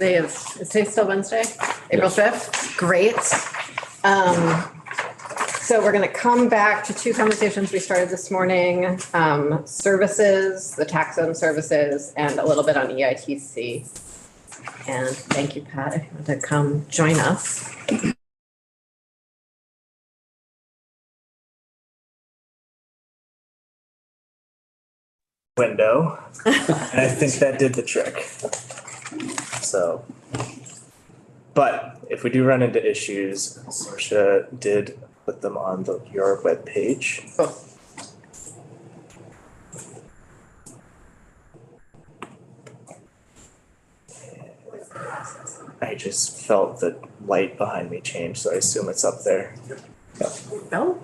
Is today still Wednesday? April 5th? Great. So we're going to come back to two conversations we started this morning, services, the tax zone services, and a little bit on EITC. And thank you, Pat, if you want to come join us. Window, and I think that did the trick. So, but if we do run into issues, Saoirse did put them on your webpage. Oh. I just felt the light behind me change, so I assume it's up there. No?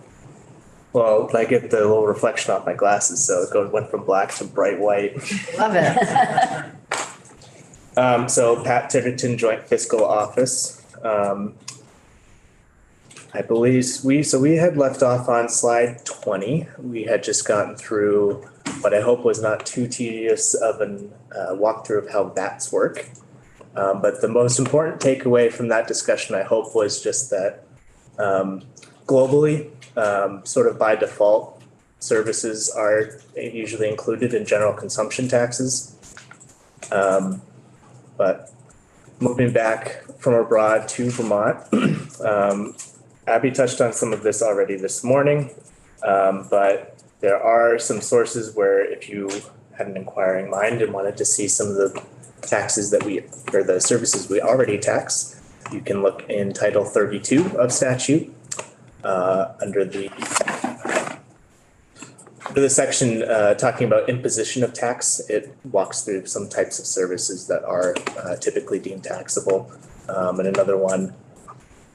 Well, I get the little reflection off my glasses, so it went from black to bright white. Love it. So Pat Tiverton, Joint Fiscal Office. I believe we had left off on slide 20. We had just gotten through what I hope was not too tedious of an walkthrough of how VATs work. But the most important takeaway from that discussion, I hope, was just that globally, sort of by default, services are usually included in general consumption taxes. But moving back from abroad to Vermont, Abby touched on some of this already this morning, but there are some sources where if you had an inquiring mind and wanted to see some of the taxes or the services we already tax, you can look in Title 32 of statute under the section talking about imposition of tax. It walks through some types of services that are typically deemed taxable, and another one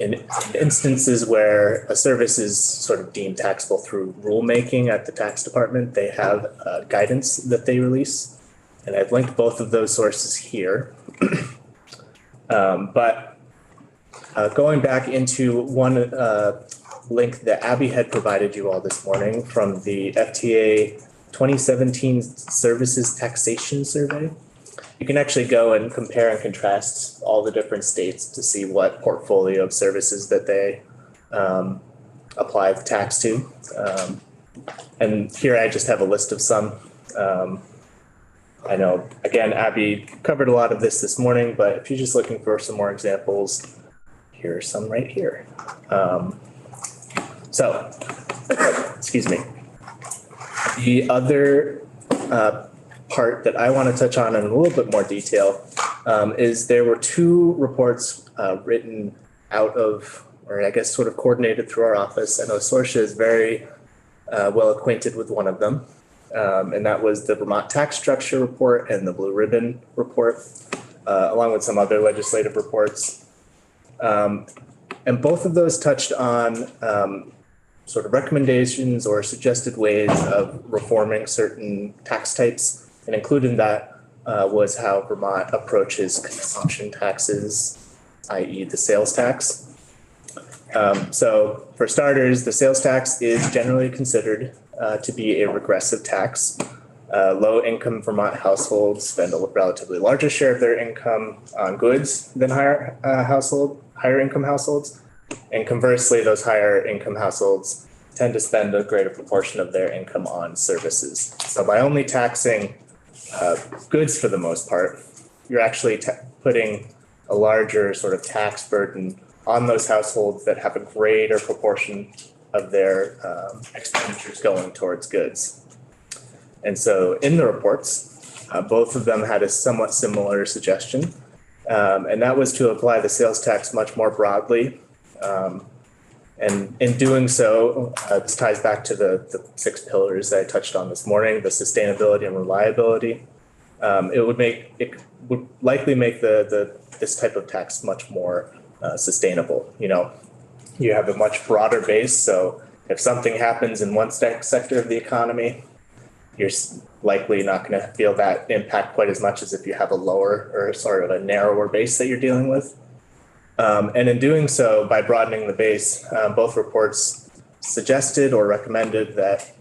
in instances where a service is sort of deemed taxable through rulemaking at the tax department. They have guidance that they release, and I've linked both of those sources here. But going back into one link that Abby had provided you all this morning from the FTA 2017 Services Taxation Survey. You can actually go and compare and contrast all the different states to see what portfolio of services that they apply the tax to. And here I just have a list of some. I know, again, Abby covered a lot of this morning, but if you're just looking for some more examples, here are some right here. So, excuse me. The other part that I want to touch on in a little bit more detail is there were two reports written out of, or I guess sort of coordinated through our office. I know Saoirse is very well acquainted with one of them, and that was the Vermont Tax Structure Report and the Blue Ribbon Report, along with some other legislative reports. And both of those touched on sort of recommendations or suggested ways of reforming certain tax types. And included in that was how Vermont approaches consumption taxes, i.e. the sales tax. So for starters, the sales tax is generally considered to be a regressive tax. Low-income Vermont households spend a relatively larger share of their income on goods than higher income households. And conversely, those higher income households tend to spend a greater proportion of their income on services. So by only taxing goods for the most part, you're actually putting a larger sort of tax burden on those households that have a greater proportion of their expenditures going towards goods. And so in the reports, both of them had a somewhat similar suggestion, and that was to apply the sales tax much more broadly. And in doing so, this ties back to the 6 pillars that I touched on this morning, the sustainability and reliability. It would likely make this type of tax much more sustainable. You know, you have a much broader base, so if something happens in one sector of the economy, you're likely not going to feel that impact quite as much as if you have a narrower base that you're dealing with. And in doing so, by broadening the base, both reports suggested or recommended that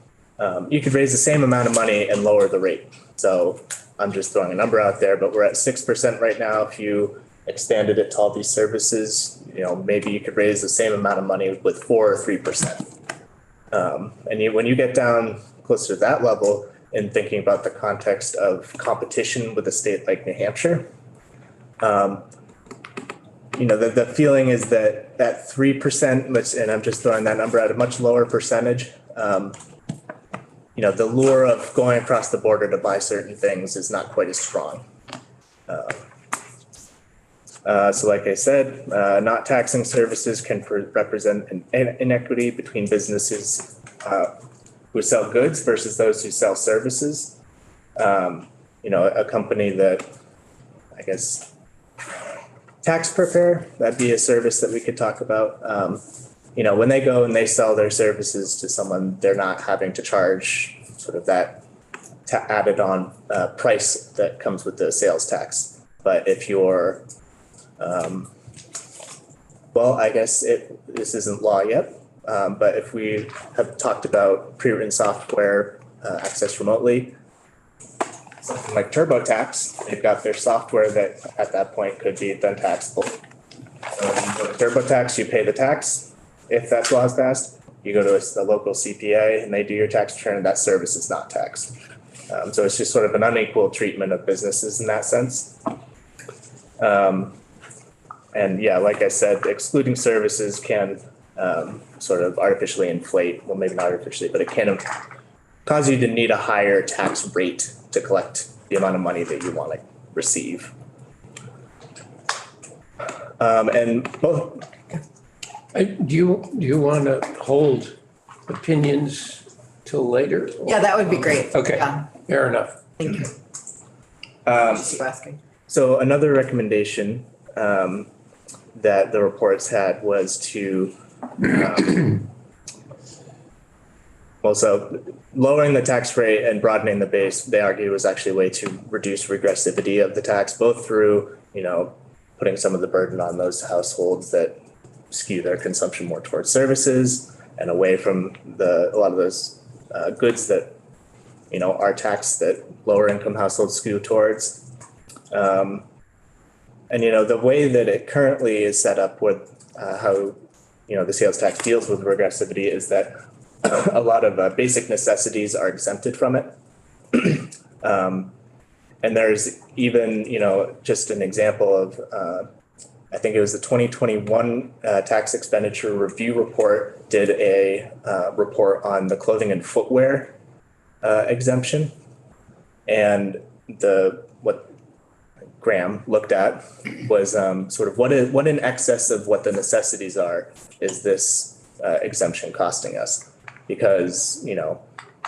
you could raise the same amount of money and lower the rate. So I'm just throwing a number out there, but we're at 6% right now. If you expanded it to all these services, maybe you could raise the same amount of money with 4 or 3%. When you get down closer to that level and thinking about the context of competition with a state like New Hampshire, the feeling is that 3%, and I'm just throwing that number at a much lower percentage, the lure of going across the border to buy certain things is not quite as strong. So like I said, not taxing services can represent an inequity between businesses who sell goods versus those who sell services. A company that, I guess, tax prepare, that'd be a service that we could talk about. When they go and they sell their services to someone, they're not having to charge sort of that added on price that comes with the sales tax. But if you're, I guess this isn't law yet, but if we have talked about pre-written software accessed remotely, something like TurboTax, they've got their software that at that point could be then taxable. So when you go to TurboTax, you pay the tax. If that law is passed, you go to a local CPA and they do your tax return, and that service is not taxed. So it's just sort of an unequal treatment of businesses in that sense. And yeah, like I said, excluding services can sort of artificially inflate, well, maybe not artificially, but it can cause you to need a higher tax rate to collect the amount of money that you want to receive. And both. Do you want to hold opinions till later? Yeah, that would be great. Okay, Yeah, fair enough. thank you. Keep asking. So another recommendation that the reports had was to so lowering the tax rate and broadening the base, they argue, was actually a way to reduce regressivity of the tax, both through, putting some of the burden on those households that skew their consumption more towards services and away from a lot of those goods that, are taxed that lower income households skew towards. And, the way that it currently is set up with how, the sales tax deals with regressivity is that a lot of basic necessities are exempted from it. And there's even, just an example of, I think it was the 2021 tax expenditure review report did a report on the clothing and footwear exemption. And what Graham looked at was sort of what in excess of what the necessities are is this exemption costing us? Because,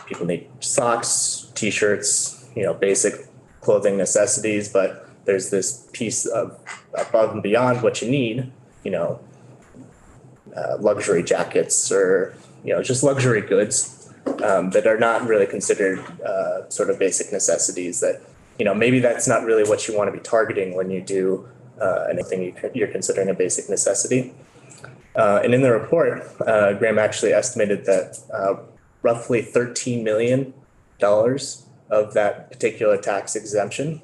people need socks, t-shirts, basic clothing necessities, but there's this piece of above and beyond what you need, luxury jackets or, just luxury goods that are not really considered sort of basic necessities that, maybe that's not really what you want to be targeting when you do anything you're considering a basic necessity. And in the report, Graham actually estimated that roughly $13 million of that particular tax exemption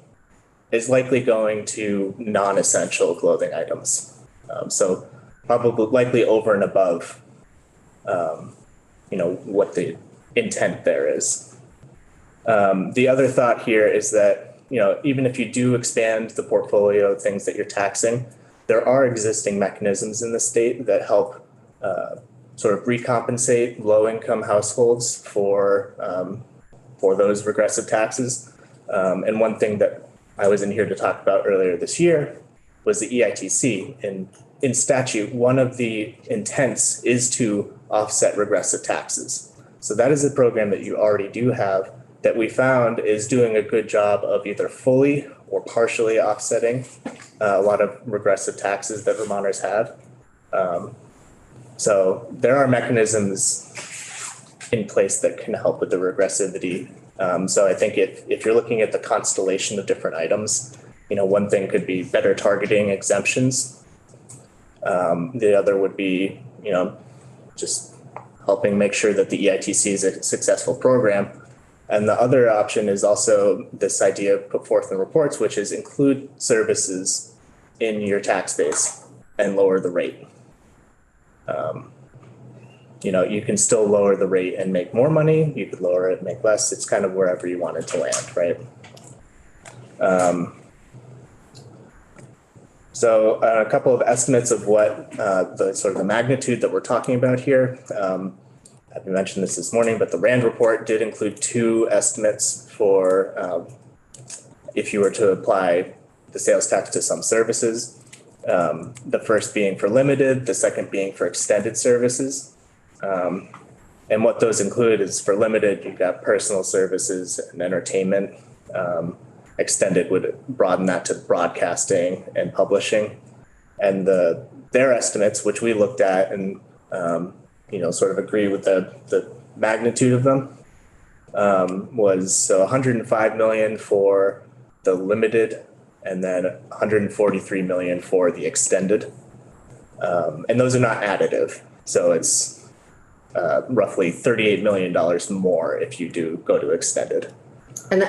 is likely going to non-essential clothing items. So probably likely over and above, what the intent there is. The other thought here is that, even if you do expand the portfolio of things that you're taxing, there are existing mechanisms in the state that help sort of recompensate low-income households for those regressive taxes. And one thing that I was in here to talk about earlier this year was the EITC. And in statute, one of the intents is to offset regressive taxes. So that is a program that you already do have that we found is doing a good job of either fully or partially offsetting a lot of regressive taxes that Vermonters have. So there are mechanisms in place that can help with the regressivity. So I think if you're looking at the constellation of different items, one thing could be better targeting exemptions. The other would be, just helping make sure that the EITC is a successful program. And the other option is also this idea put forth in reports, which is include services in your tax base and lower the rate. You can still lower the rate and make more money. You could lower it, make less. It's kind of wherever you want it to land, right? So a couple of estimates of what the sort of the magnitude that we're talking about here. I mentioned this morning, but the RAND report did include two estimates for if you were to apply the sales tax to some services. The first being for limited, the second being for extended services. And what those include is for limited, you've got personal services and entertainment. Extended would broaden that to broadcasting and publishing. And their estimates, which we looked at and sort of agree with the magnitude of them, was so 105 million for the limited and then 143 million for the extended. And those are not additive. So it's roughly $38 million more if you do go to extended. And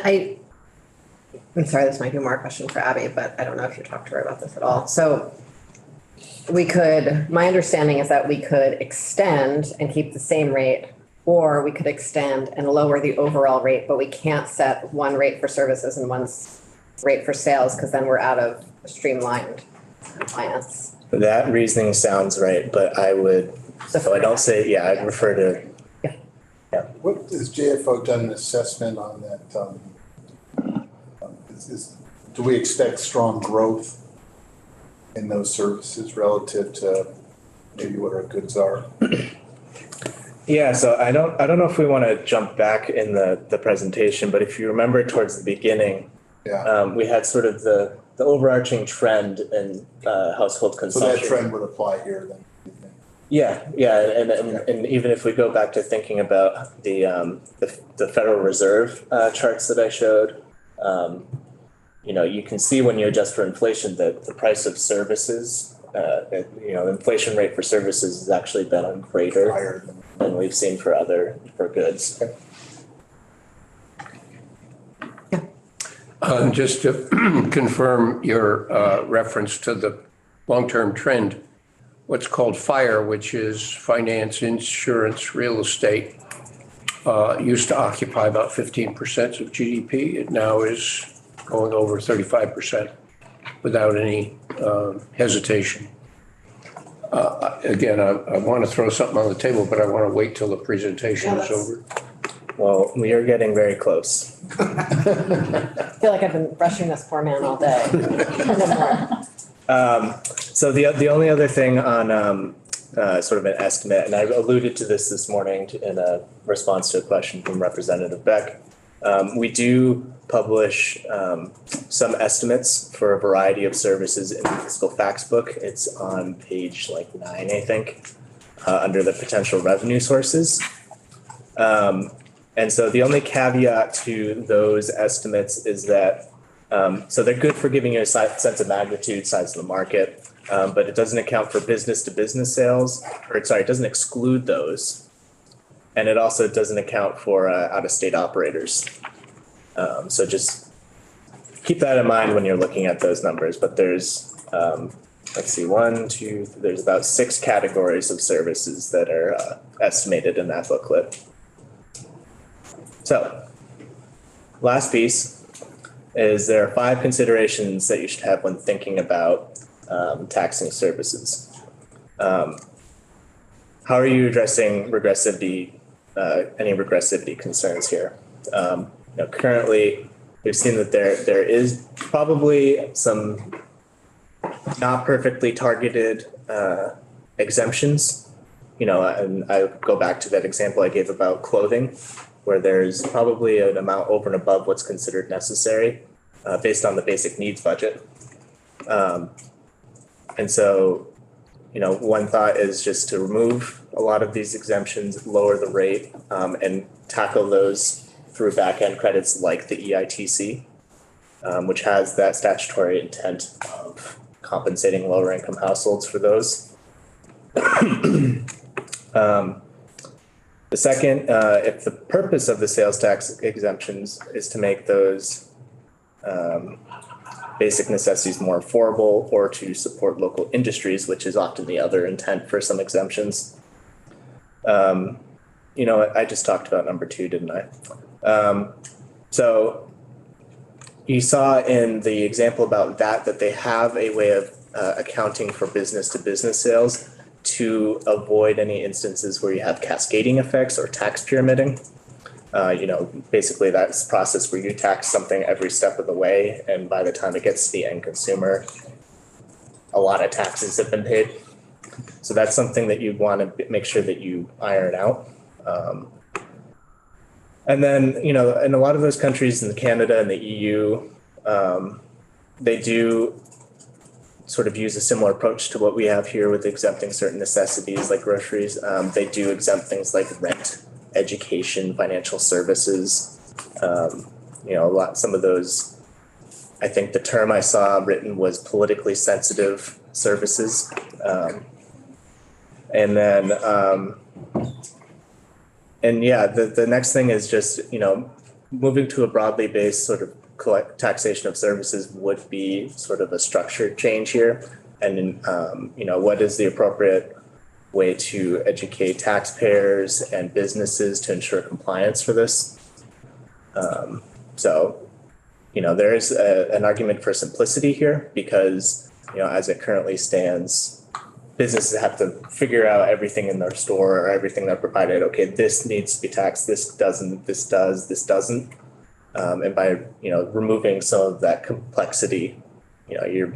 I'm sorry, this might be more a question for Abby, but I don't know if you talked to her about this at all. So my understanding is that we could extend and keep the same rate, or we could extend and lower the overall rate, but we can't set one rate for services and one rate for sales because then we're out of streamlined compliance. That reasoning sounds right, but I would, so I don't say, I'd refer to. Yeah. What has JFO done an assessment on that? Do we expect strong growth in those services relative to maybe what our goods are? Yeah, so I don't know if we want to jump back in the presentation, but if you remember towards the beginning, we had sort of the overarching trend in household consumption. So that trend would apply here then? Yeah, and even if we go back to thinking about the Federal Reserve charts that I showed, you can see when you adjust for inflation that the price of services, the inflation rate for services has actually been greater than we've seen for goods. Just to confirm your reference to the long-term trend, what's called FIRE, which is finance, insurance, real estate, used to occupy about 15% of GDP. It now is going over 35% without any hesitation. Again, I want to throw something on the table, but I want to wait till the presentation is over. Well, we are getting very close. I feel like I've been brushing this poor man all day. So the only other thing on sort of an estimate, and I alluded to this morning in a response to a question from Representative Beck, we do publish some estimates for a variety of services in the fiscal facts book. It's on page 9, I think, under the potential revenue sources. And so the only caveat to those estimates is that, so they're good for giving you a sense of magnitude, size of the market, but it doesn't account for business to business sales, it doesn't exclude those. And it also doesn't account for out-of-state operators. So just keep that in mind when you're looking at those numbers, but there's, there's about 6 categories of services that are estimated in that booklet. So, last piece is there are 5 considerations that you should have when thinking about taxing services. How are you addressing regressivity, any regressivity concerns here? Currently, we've seen that there is probably some not perfectly targeted exemptions. And I go back to that example I gave about clothing, where there's probably an amount over and above what's considered necessary based on the basic needs budget. And so, one thought is just to remove a lot of these exemptions, lower the rate, and tackle those through back-end credits like the EITC, which has that statutory intent of compensating lower income households for those. The second, if the purpose of the sales tax exemptions is to make those basic necessities more affordable or to support local industries, which is often the other intent for some exemptions. I just talked about number 2, didn't I? So you saw in the example about that they have a way of accounting for business to business sales to avoid any instances where you have cascading effects or tax pyramiding. Basically that's a process where you tax something every step of the way, and by the time it gets to the end consumer, a lot of taxes have been paid. So that's something that you'd want to make sure that you iron out. And then, in a lot of those countries in Canada and the EU, they do sort of use a similar approach to what we have here with exempting certain necessities like groceries. They do exempt things like rent, education, financial services. Some of those, I think the term I saw written was politically sensitive services. The next thing is just, moving to a broadly based sort of taxation of services would be sort of a structured change here. And, what is the appropriate way to educate taxpayers and businesses to ensure compliance for this? There is an argument for simplicity here because, as it currently stands, businesses have to figure out everything in their store or everything they're provided. Okay, this needs to be taxed. This doesn't. This does. This doesn't. And by removing some of that complexity, you're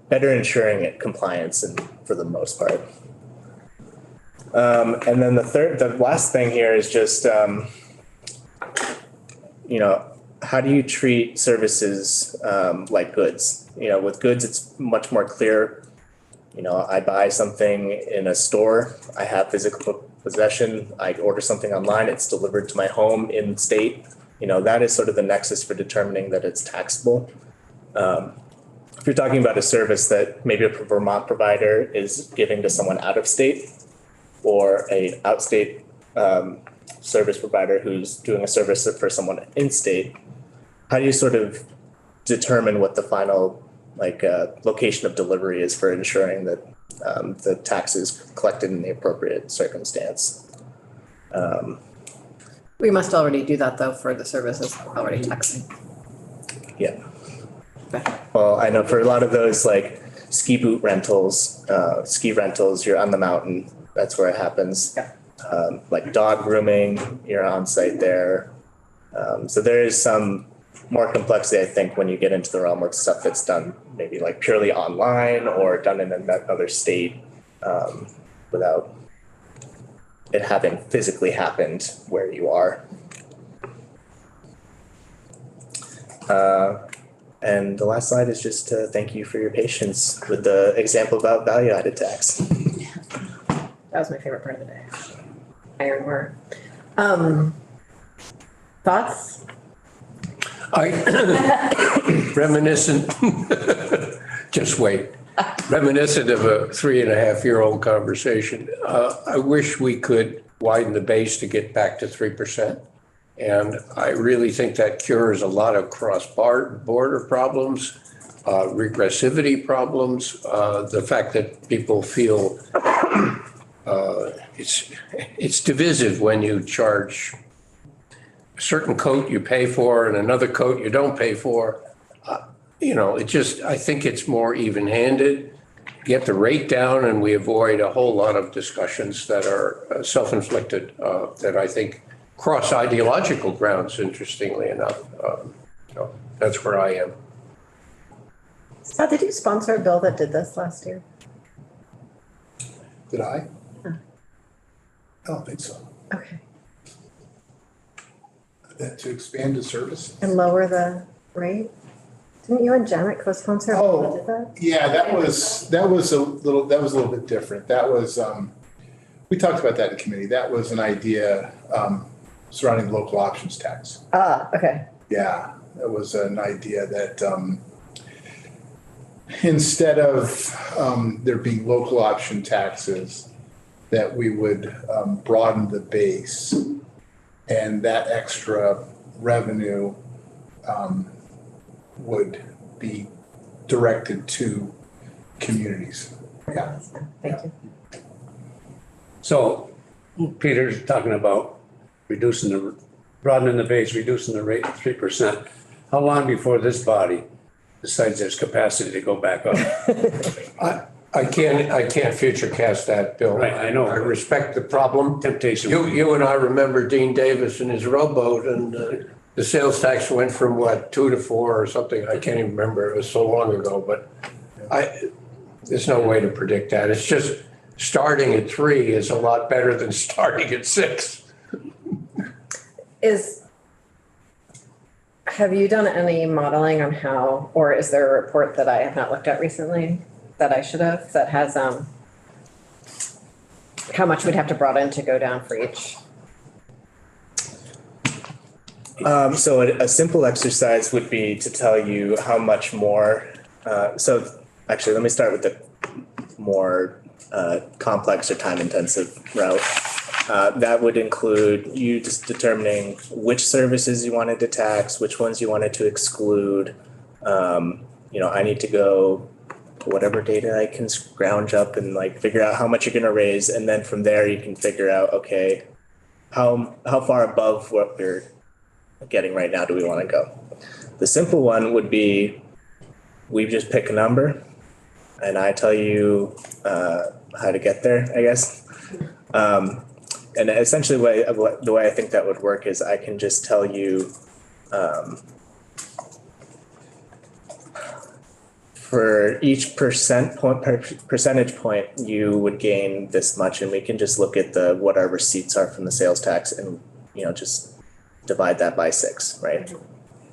better ensuring compliance and for the most part. And then the last thing here is just how do you treat services like goods? With goods, it's much more clear. I buy something in a store, I have physical possession, I order something online, it's delivered to my home in state. That is sort of the nexus for determining that it's taxable. If you're talking about a service that maybe a Vermont provider is giving to someone out of state or a outstate service provider who's doing a service for someone in state, how do you sort of determine what the final location of delivery is for ensuring that the tax is collected in the appropriate circumstance? We must already do that though for the services already taxing. Yeah. Okay. Well, I know for a lot of those ski boot rentals, ski rentals, you're on the mountain. That's where it happens. Yeah. Dog grooming, you're on site there. So there is some more complexity, I think, when you get into the realm of stuff that's done maybe purely online or done in another state without it having physically happened where you are. And the last slide is just to thank you for your patience with the example about value added tax. That was my favorite part of the day. Iron ore. Thoughts? Reminiscent, just wait, reminiscent of a 3.5-year-old conversation. I wish we could widen the base to get back to 3%. And I really think that cures a lot of cross-border problems, regressivity problems, the fact that people feel it's divisive when you charge a certain coat you pay for and another coat you don't pay for. I think it's more even-handed. Get the rate down and we avoid a whole lot of discussions that are self-inflicted, that I think cross ideological grounds, interestingly enough. That's where I am. Scott, did you sponsor a bill that did this last year? Did I? Huh. I don't think so. Okay. That to expand the service? And lower the rate? Didn't you and Janet co-sponsor a bill that did that? Yeah, that was a little bit different. That was, we talked about that in committee. That was an idea surrounding local options tax. Ah, okay. Yeah, that was an idea that instead of there being local option taxes, that we would broaden the base, and that extra revenue would be directed to communities. Yeah. Thank you. So Peter's talking about broadening the base, reducing the rate to 3%. How long before this body decides there's capacity to go back up? I can't future cast that, Bill. Right, I know. I respect the problem. Temptation. You and I remember Dean Davis and his rowboat, and the sales tax went from what, 2 to 4 or something. I can't even remember. It was so long ago, but there's no way to predict that. It's just starting at 3 is a lot better than starting at 6. Have you done any modeling on how, or is there a report that I have not looked at recently that I should have, that has, how much we'd have to broaden to go down for each? So a simple exercise would be to tell you how much more, so actually, let me start with the more complex or time-intensive route. That would include you just determining which services you wanted to tax, which ones you wanted to exclude. I need to go to whatever data I can scrounge up and like figure out how much you're gonna raise, and then from there you can figure out, okay, how far above what we're getting right now do we want to go? The simple one would be we just pick a number and I tell you how to get there, I guess. And essentially the way I think that would work is I can just tell you for each percentage point, you would gain this much, and we can just look at what our receipts are from the sales tax and, just divide that by 6, right?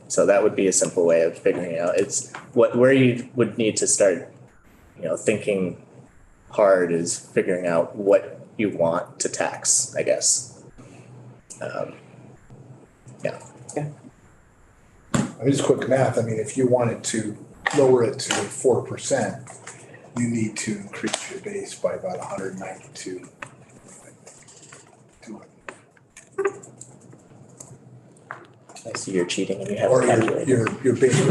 So that would be a simple way of figuring out. It's where you would need to start, thinking hard is figuring out what you want to tax, I guess. Yeah. I mean, just quick math. I mean, if you wanted to lower it to 4%, you need to increase your base by about 192. I see you're cheating and you have Or a calculator. your base, the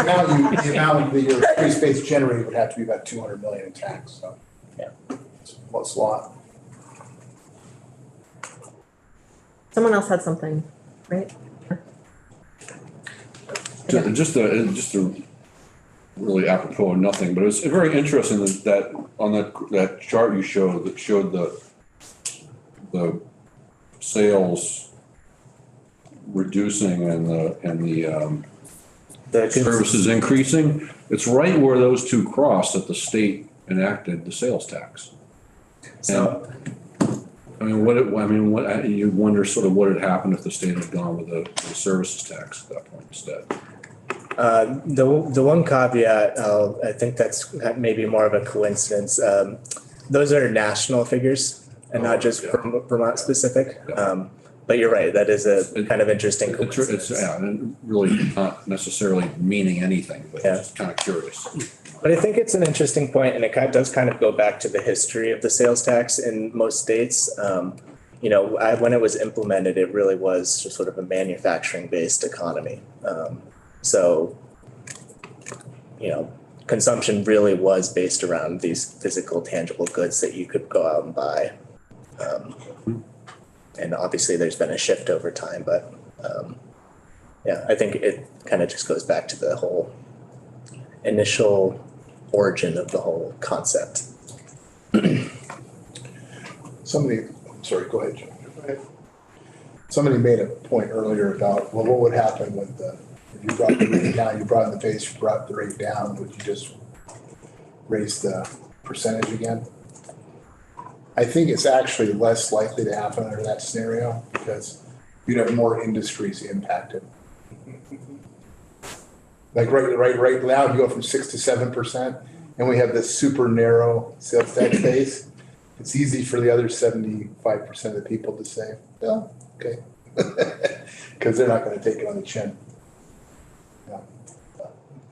amount that your increased base generated would have to be about 200 million in tax, so. Yeah. It's a lot. Someone else had something, right? Just a really apropos of nothing, but it's very interesting that on that chart you showed that showed the sales reducing and the services increasing. It's right where those two cross that the state enacted the sales tax. So, what you wonder sort of what had happened if the state had gone with the services tax at that point instead. the one caveat, I think that's maybe more of a coincidence. Those are national figures and not just Vermont specific. But you're right, that is a kind of interesting coincidence. It's really not necessarily meaning anything, but it's kind of curious. But I think it's an interesting point, and it does kind of go back to the history of the sales tax in most states. When it was implemented, it really was just sort of a manufacturing-based economy. Consumption really was based around these physical, tangible goods that you could go out and buy. And obviously there's been a shift over time, but I think it kind of just goes back to the whole initial origin of the whole concept. Sorry, go ahead, Jim. Go ahead. Somebody made a point earlier about, what would happen if you brought the rate down, you brought in the base, you brought the rate down, would you just raise the percentage again? I think it's actually less likely to happen under that scenario because you'd have more industries impacted. Like right now, you go from 6 to 7%, and we have this super narrow sales tax base. It's easy for the other 75% of the people to say, "Oh, okay," because they're not going to take it on the chin.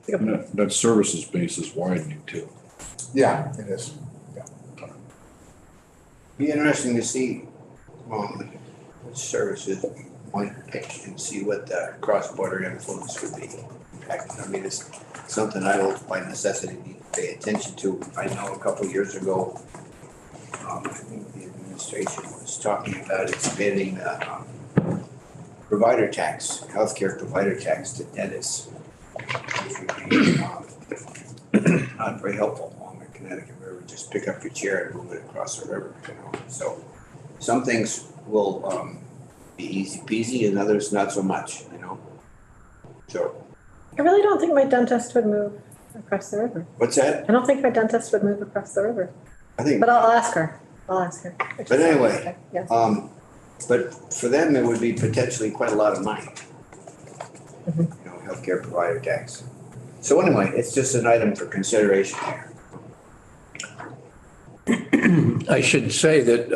That services base is widening too. Yeah, it is. Be interesting to see, which services might pick and see what the cross-border influence would be. I mean, it's something I will by necessity need to pay attention to. I know a couple of years ago, I think the administration was talking about expanding the provider tax, healthcare provider tax to dentists, which would be not very helpful along the Connecticut River. Just pick up your chair and move it across the river, you know. So some things will be easy peasy and others not so much, you know. So I really don't think my dentist would move across the river. what's that? I don't think my dentist would move across the river, I think, but I'll ask her. I'll ask her. But anyway, Yeah. but for them, it would be potentially quite a lot of money. You know, healthcare provider tax. So anyway, it's just an item for consideration here. I should say that,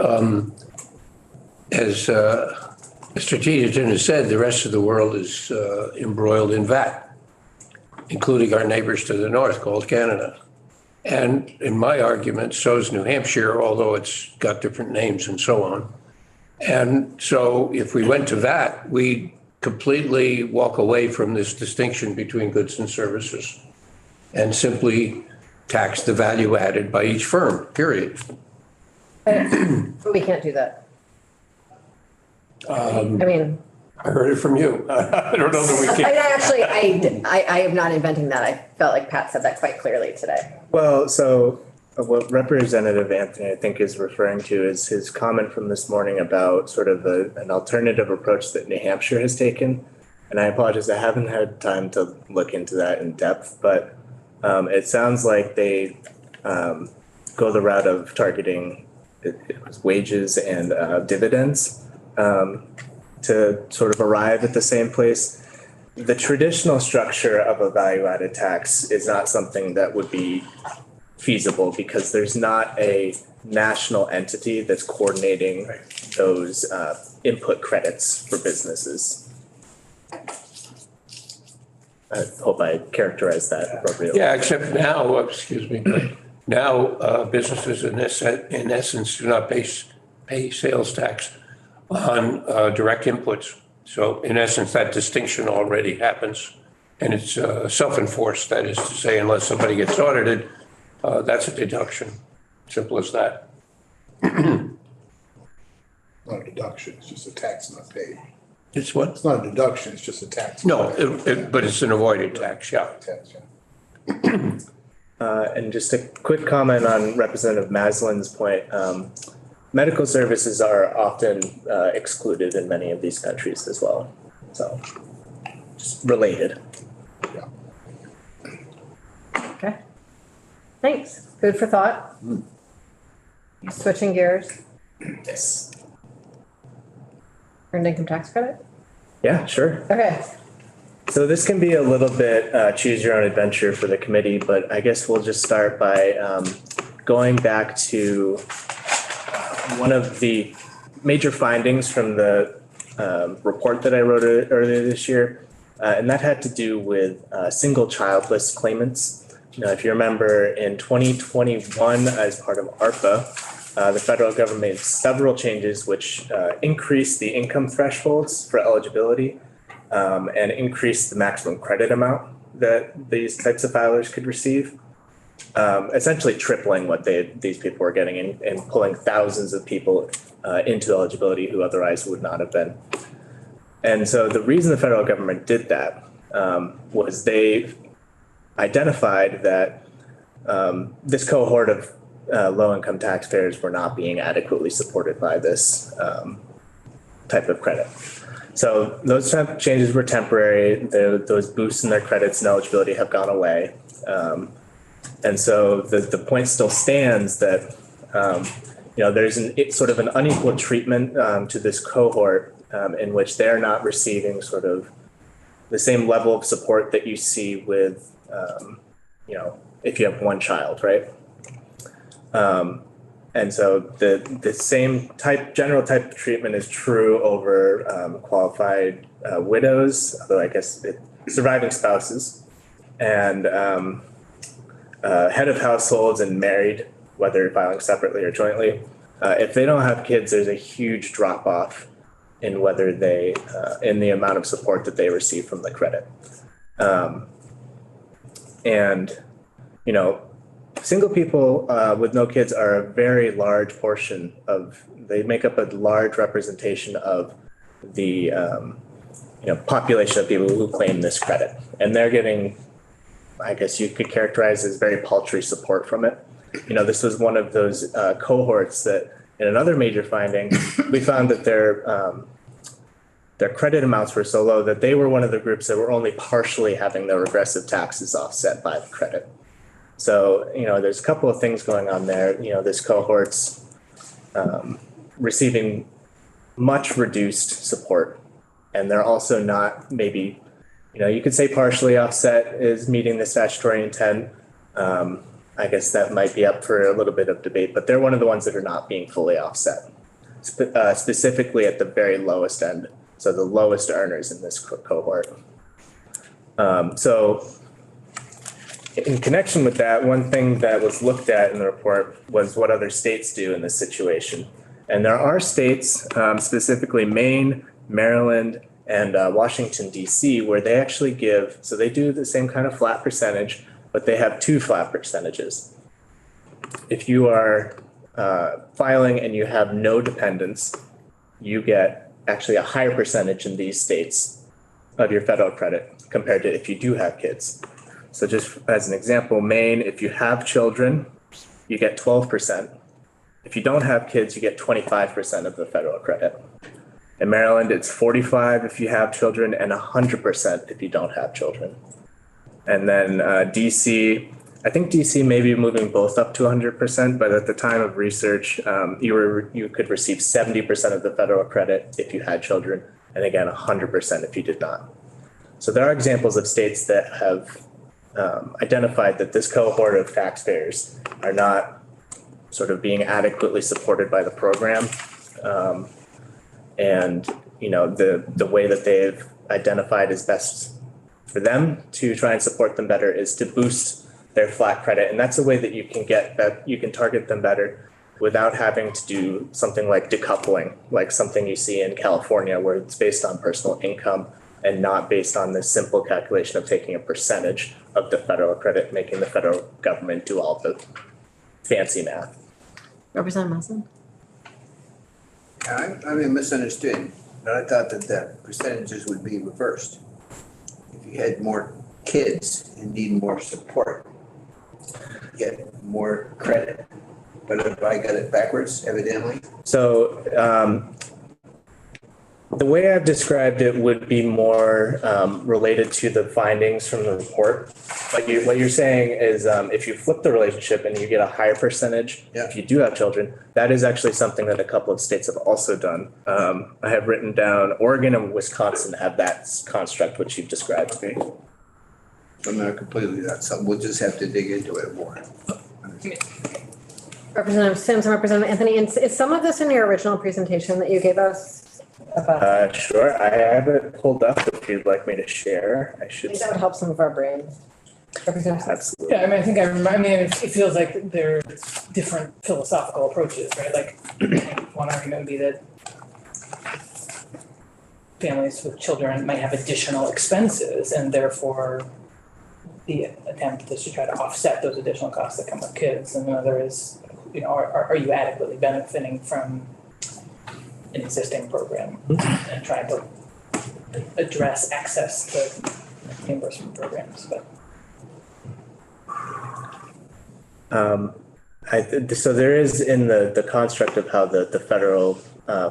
as Mr. Teeterton has said, the rest of the world is embroiled in VAT, including our neighbors to the north called Canada. And in my argument, so is New Hampshire, although it's got different names and so on. And so if we went to VAT, we completely walk away from this distinction between goods and services and simply tax the value added by each firm, period. But we can't do that. I mean, I heard it from you. I don't know that we I can. actually, I am not inventing that. I felt like Pat said that quite clearly today. Well, so what Representative Anthony, I think, is referring to is his comment from this morning about sort of an alternative approach that New Hampshire has taken. And I apologize, I haven't had time to look into that in depth, but it sounds like they go the route of targeting wages and dividends to sort of arrive at the same place. The traditional structure of a value-added tax is not something that would be feasible because there's not a national entity that's coordinating those input credits for businesses. I hope I characterized that appropriately. Yeah, except now, excuse me, but now businesses in essence do not pay sales tax on direct inputs. So in essence, that distinction already happens. And it's self-enforced, that is to say, unless somebody gets audited, that's a deduction. Simple as that. Not a deduction, it's just a tax not paid. It's what? It's not a deduction, it's just a tax. No, but it's an avoided tax, yeah. Tax, yeah. And just a quick comment on Representative Maslin's point. Medical services are often excluded in many of these countries as well. So just related. Okay. Thanks. Food for thought. Switching gears. Yes. Earned income tax credit? Yeah, sure. Okay. So this can be a little bit choose your own adventure for the committee, but I guess we'll just start by going back to one of the major findings from the report that I wrote earlier this year, and that had to do with single childless claimants. You know, if you remember in 2021, as part of ARPA, the federal government made several changes which increased the income thresholds for eligibility and increased the maximum credit amount that these types of filers could receive. Essentially tripling what these people were getting and pulling thousands of people into eligibility who otherwise would not have been. And so the reason the federal government did that was they identified that this cohort of low-income taxpayers were not being adequately supported by this type of credit. So those type of changes were temporary. Those boosts in their credits and eligibility have gone away. And so the point still stands that, there's sort of an unequal treatment to this cohort in which they're not receiving sort of the same level of support that you see with, if you have one child, right? And so the same general type of treatment is true over qualified widows, although I guess surviving spouses, and head of households and married, whether filing separately or jointly, if they don't have kids, there's a huge drop off in whether they, in the amount of support that they receive from the credit. And, you know, single people with no kids are a very large portion of, they make up a large representation of the, population of people who claim this credit. And they're getting, I guess you could characterize as very paltry support from it. You know, this was one of those cohorts that in another major finding, we found that their credit amounts were so low that they were one of the groups that were only partially having their regressive taxes offset by the credit. So, you know, there's a couple of things going on there. You know, this cohort's receiving much reduced support. And they're also not maybe, you know, you could say partially offset is meeting the statutory intent. I guess that might be up for a little bit of debate, but they're one of the ones that are not being fully offset, specifically at the very lowest end. So the lowest earners in this cohort. So in connection with that, one thing that was looked at in the report was what other states do in this situation. And there are states, specifically Maine, Maryland, and Washington, D.C., where they actually give, so they do the same kind of flat percentage, but they have two flat percentages. If you are filing and you have no dependents, you get actually a higher percentage in these states of your federal credit compared to if you do have kids. So just as an example, Maine, if you have children, you get 12%. If you don't have kids, you get 25% of the federal credit. In Maryland, it's 45 if you have children and 100% if you don't have children. And then DC, I think DC may be moving both up to 100%, but at the time of research, you could receive 70% of the federal credit if you had children, and again, 100% if you did not. So there are examples of states that have identified that this cohort of taxpayers are not sort of being adequately supported by the program. And, you know, the way that they've identified is best for them to try and support them better is to boost their flat credit. And that's a way that you can get that you can target them better without having to do something like decoupling, like something you see in California where it's based on personal income and not based on this simple calculation of taking a percentage of the federal credit, making the federal government do all the fancy math. Representative Muslim? I mean, misunderstood, but I thought that the percentages would be reversed. If you had more kids and need more support, get more credit. But if I got it backwards, evidently. So the way I've described it would be more related to the findings from the report. What you're saying is if you flip the relationship and you get a higher percentage, if you do have children, that is actually something that a couple of states have also done. I have written down Oregon and Wisconsin have that construct, which you've described to me. I'm not completely, that's something, we'll just have to dig into it more. Representative Sims and Representative Anthony, is some of this in your original presentation that you gave us about? Sure, I have it pulled up if you'd like me to share. I I should. think that would help some of our brains. Representative. Absolutely. Yeah, I mean, I think it feels like there's different philosophical approaches, right? Like one argument would be that families with children might have additional expenses and therefore the attempt is to try to offset those additional costs that come with kids. And another is, you know, are you adequately benefiting from an existing program and trying to address access to reimbursement programs, but. So there is in the construct of how the federal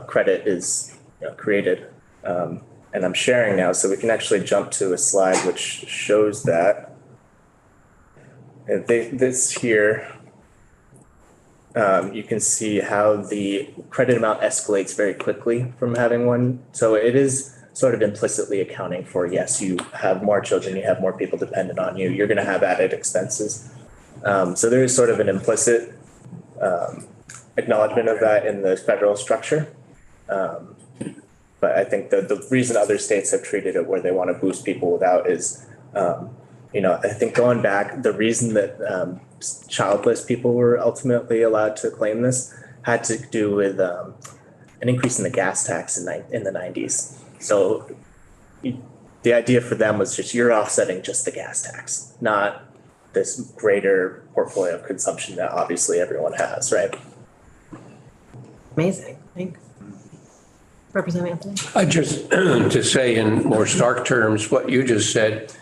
credit is created, and I'm sharing now, so we can actually jump to a slide which shows that. And this here, you can see how the credit amount escalates very quickly from having one. So it is sort of implicitly accounting for, yes, you have more children, you have more people dependent on you, you're going to have added expenses. So there is sort of an implicit acknowledgement of that in the federal structure. But I think the reason other states have treated it where they want to boost people without is, I think going back, the reason that childless people were ultimately allowed to claim this had to do with an increase in the gas tax in the 90s. So the idea for them was just you're offsetting just the gas tax, not this greater portfolio of consumption that obviously everyone has, right? Amazing, thanks. Representative Anthony? I just, to say in more stark terms, what you just said,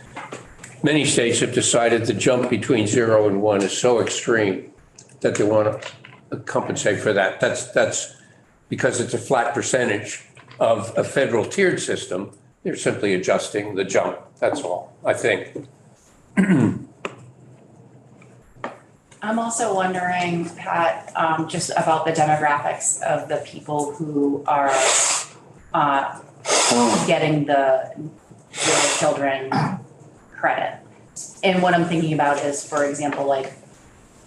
many states have decided the jump between 0 and 1 is so extreme that they want to compensate for that. That's because it's a flat percentage of a federal tiered system. They're simply adjusting the jump. That's all, I think. I'm also wondering, Pat, just about the demographics of the people who are getting the zero children credit. And what I'm thinking about is, for example, like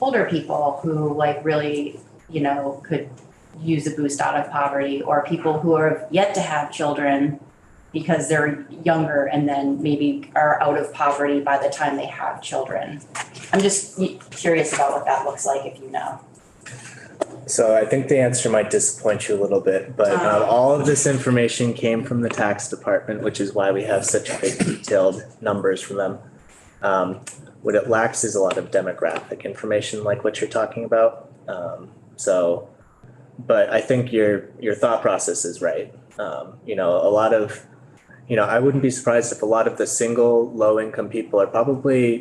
older people who like really, could use a boost out of poverty, or people who are yet to have children because they're younger and then maybe are out of poverty by the time they have children. I'm just curious about what that looks like, if you know. So I think the answer might disappoint you a little bit, but all of this information came from the tax department, which is why we have such big detailed numbers from them. What it lacks is a lot of demographic information like what you're talking about. But I think your thought process is right. A lot of, I wouldn't be surprised if a lot of the single low income people are probably,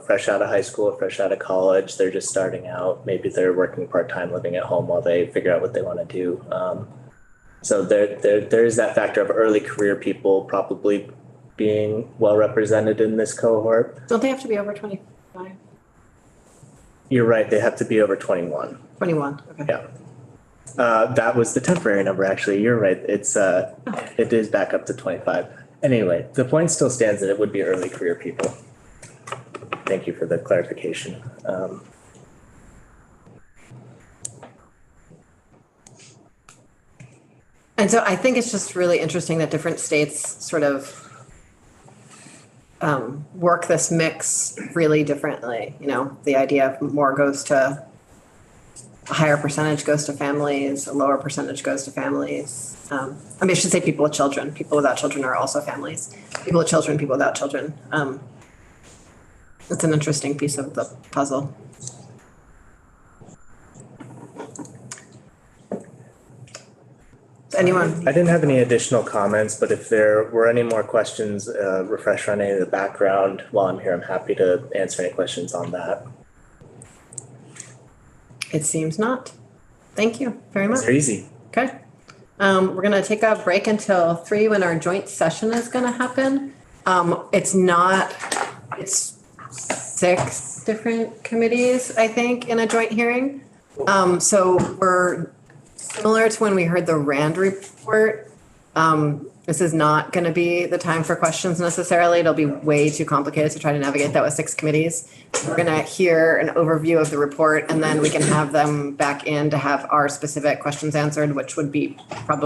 fresh out of high school, fresh out of college. They're just starting out. Maybe they're working part-time, living at home while they figure out what they want to do. So there is that factor of early career people probably being well represented in this cohort. Don't they have to be over 25? You're right. They have to be over 21. 21, okay. Yeah. That was the temporary number, actually. You're right. It is back up to 25. Anyway, the point still stands that it would be early career people. Thank you for the clarification. And so I think it's just really interesting that different states sort of work this mix really differently. The idea of more goes to, a higher percentage goes to families, a lower percentage goes to families. I should say people with children. People without children are also families. People with children, people without children. It's an interesting piece of the puzzle. Anyone? I didn't have any additional comments, but if there were any more questions, refresh on any of the background while I'm here, I'm happy to answer any questions on that. It seems not. Thank you very much. They're easy. Okay. We're going to take a break until 3 when our joint session is going to happen. It's 6 different committees, I think, in a joint hearing. So we're similar to when we heard the RAND report. This is not going to be the time for questions necessarily. It'll be way too complicated to try to navigate that with 6 committees. We're going to hear an overview of the report, and then we can have them back in to have our specific questions answered, which would be probably